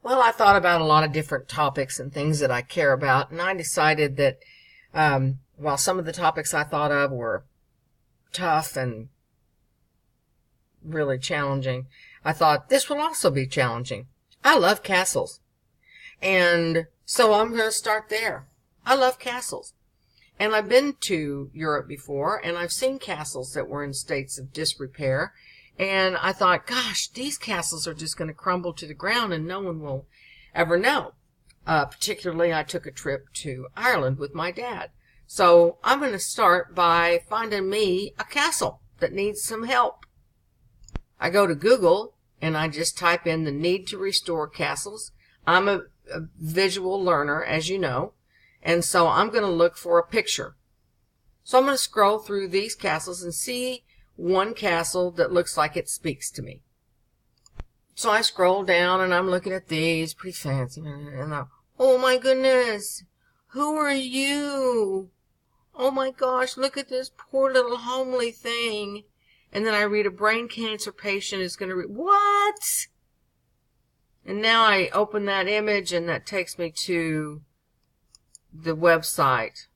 Well, I thought about a lot of different topics and things that I care about, and I decided that while some of the topics I thought of were tough and really challenging, I thought this will also be challenging. I love castles, and so I'm going to start there. I love castles, and I've been to Europe before, and I've seen castles that were in states of disrepair. And I thought, gosh, these castles are just going to crumble to the ground and no one will ever know. Particularly, I took a trip to Ireland with my dad. So I'm going to start by finding me a castle that needs some help. I go to Google and I just type in the need to restore castles. I'm a visual learner, as you know, and so I'm going to look for a picture. So I'm going to scroll through these castles and see one castle that looks like it speaks to me. So I scroll down and I'm looking at these, pretty fancy, and oh my goodness, who are you? Oh my gosh, look at this poor little homely thing. And then I read a brain cancer patient is going to read, what? And now I open that image and that takes me to the website.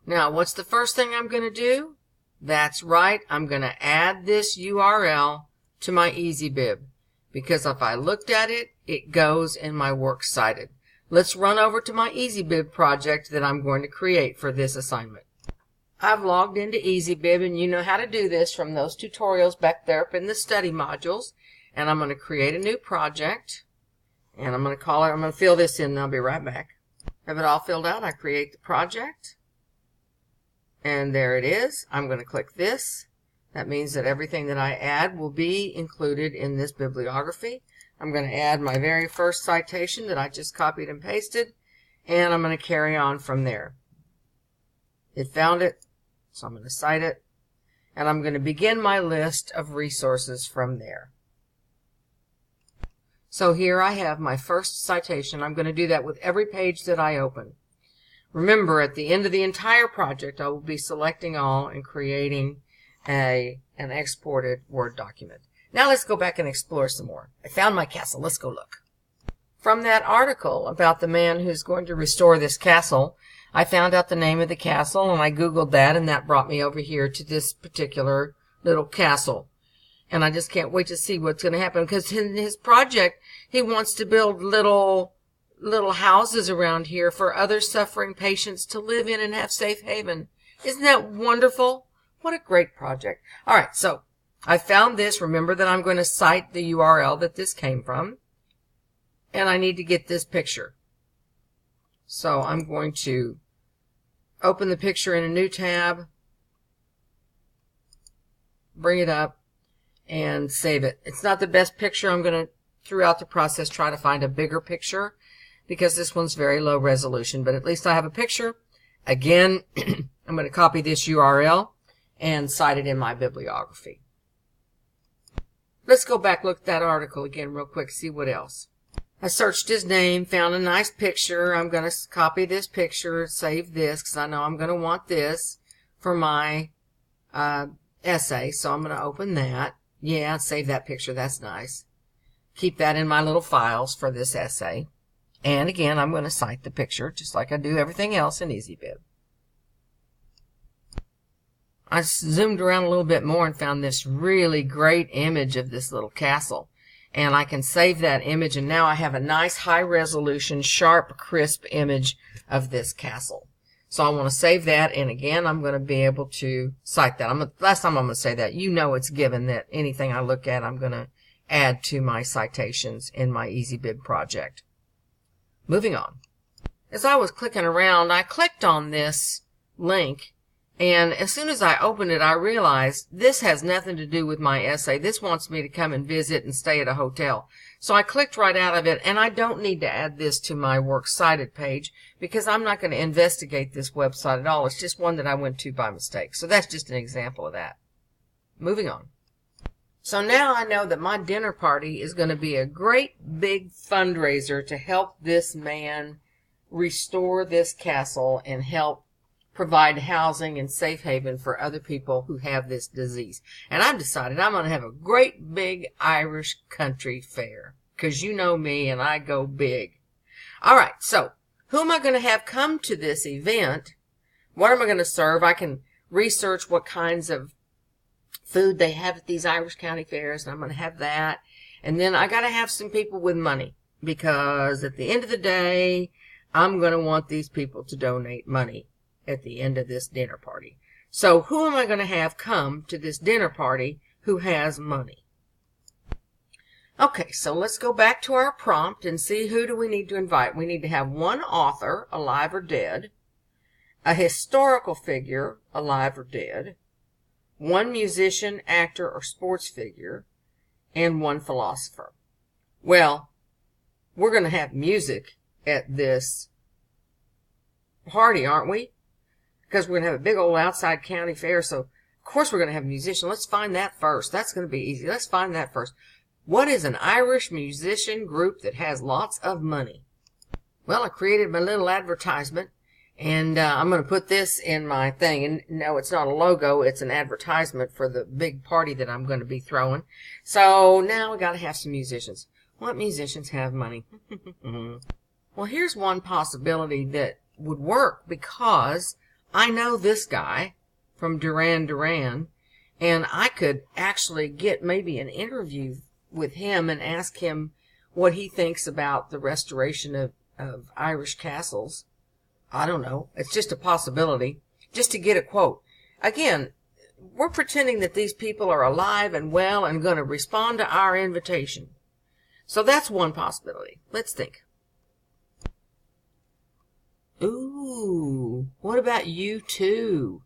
Now, what's the first thing I'm going to do? That's right, I'm going to add this URL to my EasyBib, because if I looked at it, it goes in my Works Cited. Let's run over to my EasyBib project that I'm going to create for this assignment. I've logged into EasyBib, and you know how to do this from those tutorials back there up in the study modules. And I'm going to create a new project, and I'm going to call it, I'm going to fill this in, and I'll be right back. Have it all filled out, I create the project. And there it is. I'm going to click this. That means that everything that I add will be included in this bibliography. I'm going to add my very first citation that I just copied and pasted, and I'm going to carry on from there. It found it, so I'm going to cite it, and I'm going to begin my list of resources from there. So here I have my first citation. I'm going to do that with every page that I open. Remember, at the end of the entire project, I will be selecting all and creating an exported Word document. Now let's go back and explore some more. I found my castle. Let's go look. From that article about the man who's going to restore this castle, I found out the name of the castle, and I Googled that, and that brought me over here to this particular little castle. And I just can't wait to see what's going to happen, because in his project, he wants to build little houses around here for other suffering patients to live in and have safe haven. Isn't that wonderful? What a great project. All right, so I found this. Remember that I'm going to cite the URL that this came from, and I need to get this picture. So I'm going to open the picture in a new tab, bring it up, and save it. It's not the best picture. I'm going to, throughout the process, try to find a bigger picture, because this one's very low resolution, but at least I have a picture. Again, I'm going to copy this URL and cite it in my bibliography. Let's go back, look at that article again real quick, see what else. I searched his name, found a nice picture. I'm going to copy this picture, save this, because I know I'm going to want this for my essay, so I'm going to open that. Yeah, save that picture, that's nice. Keep that in my little files for this essay. And again, I'm going to cite the picture, just like I do everything else in EasyBib. I zoomed around a little bit more and found this really great image of this little castle. And I can save that image, and now I have a nice high-resolution, sharp, crisp image of this castle. So I want to save that, and again, I'm going to be able to cite that. Last time I'm going to say that. You know it's given that anything I look at, I'm going to add to my citations in my EasyBib project. Moving on. As I was clicking around, I clicked on this link, and as soon as I opened it, I realized this has nothing to do with my essay. This wants me to come and visit and stay at a hotel. So I clicked right out of it, and I don't need to add this to my Works Cited page, because I'm not going to investigate this website at all. It's just one that I went to by mistake. So that's just an example of that. Moving on. So now I know that my dinner party is going to be a great big fundraiser to help this man restore this castle and help provide housing and safe haven for other people who have this disease. And I've decided I'm going to have a great big Irish country fair, because you know me and I go big. All right, so who am I going to have come to this event? What am I going to serve? I can research what kinds of food they have at these Irish county fairs, and I'm going to have that. And then I got to have some people with money, because at the end of the day, I'm going to want these people to donate money at the end of this dinner party. So who am I going to have come to this dinner party who has money? Okay, so let's go back to our prompt and see who do we need to invite. We need to have one author, alive or dead, a historical figure, alive or dead, one musician, actor, or sports figure, and one philosopher. Well, we're going to have music at this party, aren't we? Because we're going to have a big old outside county fair, so of course we're going to have a musician. Let's find that first. That's going to be easy. Let's find that first. What is an Irish musician group that has lots of money? Well, I created my little advertisement, and I'm going to put this in my thing. And no, it's not a logo. It's an advertisement for the big party that I'm going to be throwing. So now we got to have some musicians. What musicians have money? Well, here's one possibility that would work, because I know this guy from Duran Duran, and I could actually get maybe an interview with him and ask him what he thinks about the restoration of Irish castles. I don't know. It's just a possibility, just to get a quote. Again, we're pretending that these people are alive and well and going to respond to our invitation. So that's one possibility. Let's think. Ooh, what about U2?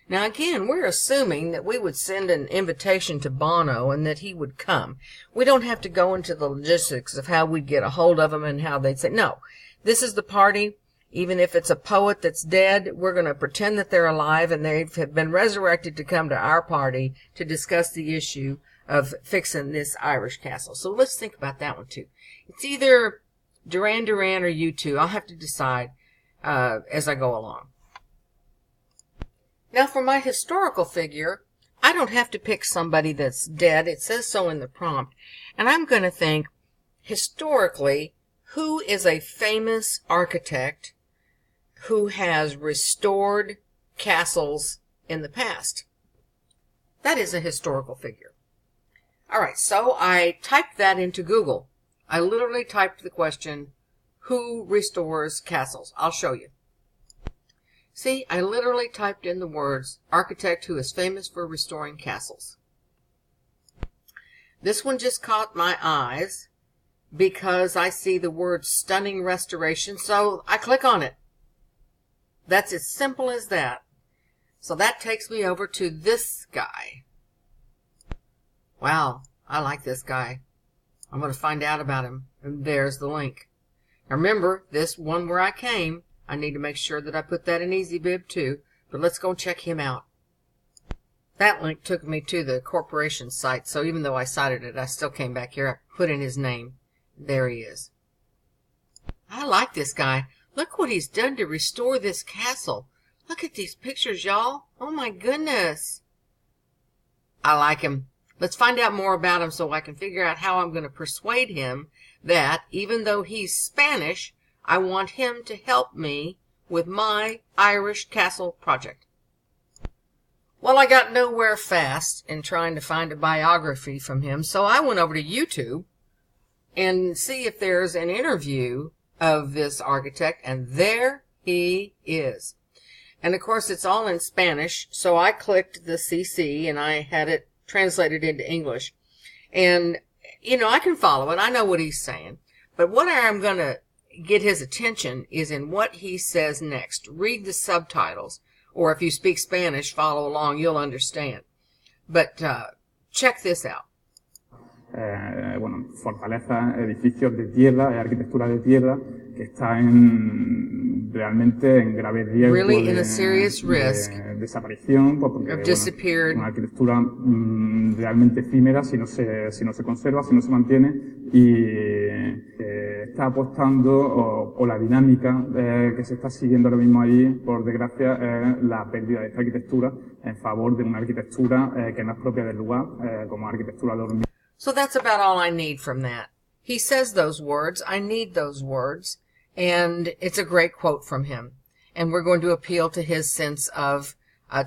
Now again, we're assuming that we would send an invitation to Bono and that he would come. We don't have to go into the logistics of how we'd get a hold of him and how they'd say, no, this is the party. Even if it's a poet that's dead, we're going to pretend that they're alive and they have been resurrected to come to our party to discuss the issue of fixing this Irish castle. So let's think about that one too. It's either Duran Duran or U2. I'll have to decide as I go along. Now for my historical figure, I don't have to pick somebody that's dead. It says so in the prompt. And I'm going to think, historically, who is a famous architect who has restored castles in the past? That is a historical figure. All right, so I typed that into Google. I literally typed the question, who restores castles? I'll show you. See, I literally typed in the words, architect who is famous for restoring castles. This one just caught my eyes because I see the word stunning restoration, so I click on it. That's as simple as that. So that takes me over to this guy. Wow, I like this guy. I'm going to find out about him. And there's the link. Now remember, this one where I came, I need to make sure that I put that in EasyBib too. But let's go check him out. That link took me to the corporation site, so even though I cited it, I still came back here. I put in his name. There he is. I like this guy. Look what he's done to restore this castle. Look at these pictures, y'all. Oh my goodness. I like him. Let's find out more about him so I can figure out how I'm going to persuade him that, even though he's Spanish, I want him to help me with my Irish castle project. Well, I got nowhere fast in trying to find a biography from him, so I went over to YouTube and see if there's an interview of this architect, and there he is. And of course, it's all in Spanish, so I clicked the CC and I had it translated into English. And, you know, I can follow it. I know what he's saying. But what I'm going to get his attention is in what he says next. Read the subtitles, or if you speak Spanish, follow along, you'll understand. But check this out. Bueno, fortaleza, edificios de tierra, arquitectura de tierra, que está realmente en grave riesgo really in a serious risk de desaparición, porque of disappeared. Una arquitectura realmente efímera si no se conserva, si no se mantiene, y está apostando o la dinámica que se está siguiendo ahora mismo ahí, por desgracia, es la pérdida de esta arquitectura en favor de una arquitectura que no es propia del lugar, como arquitectura de hormigón. So that's about all I need from that. He says those words. I need those words. And it's a great quote from him. And we're going to appeal to his sense of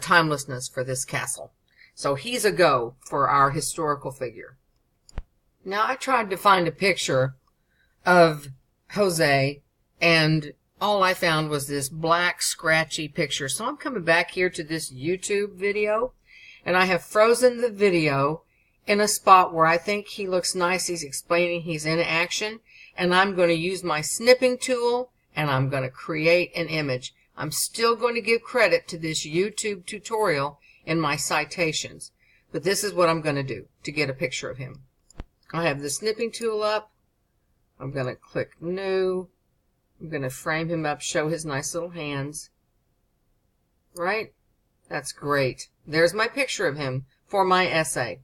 timelessness for this castle. So he's a go for our historical figure. Now, I tried to find a picture of Jose, and all I found was this black, scratchy picture. So I'm coming back here to this YouTube video, and I have frozen the video in a spot where I think he looks nice. He's explaining he's in action, and I'm going to use my snipping tool, and I'm going to create an image. I'm still going to give credit to this YouTube tutorial in my citations, but this is what I'm going to do to get a picture of him. I have the snipping tool up. I'm going to click New. I'm going to frame him up, show his nice little hands. Right? That's great. There's my picture of him for my essay.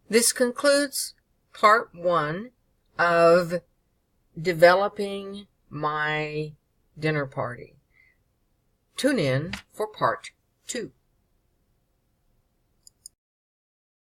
This concludes part 1 of developing my dinner party. Tune in for part 2.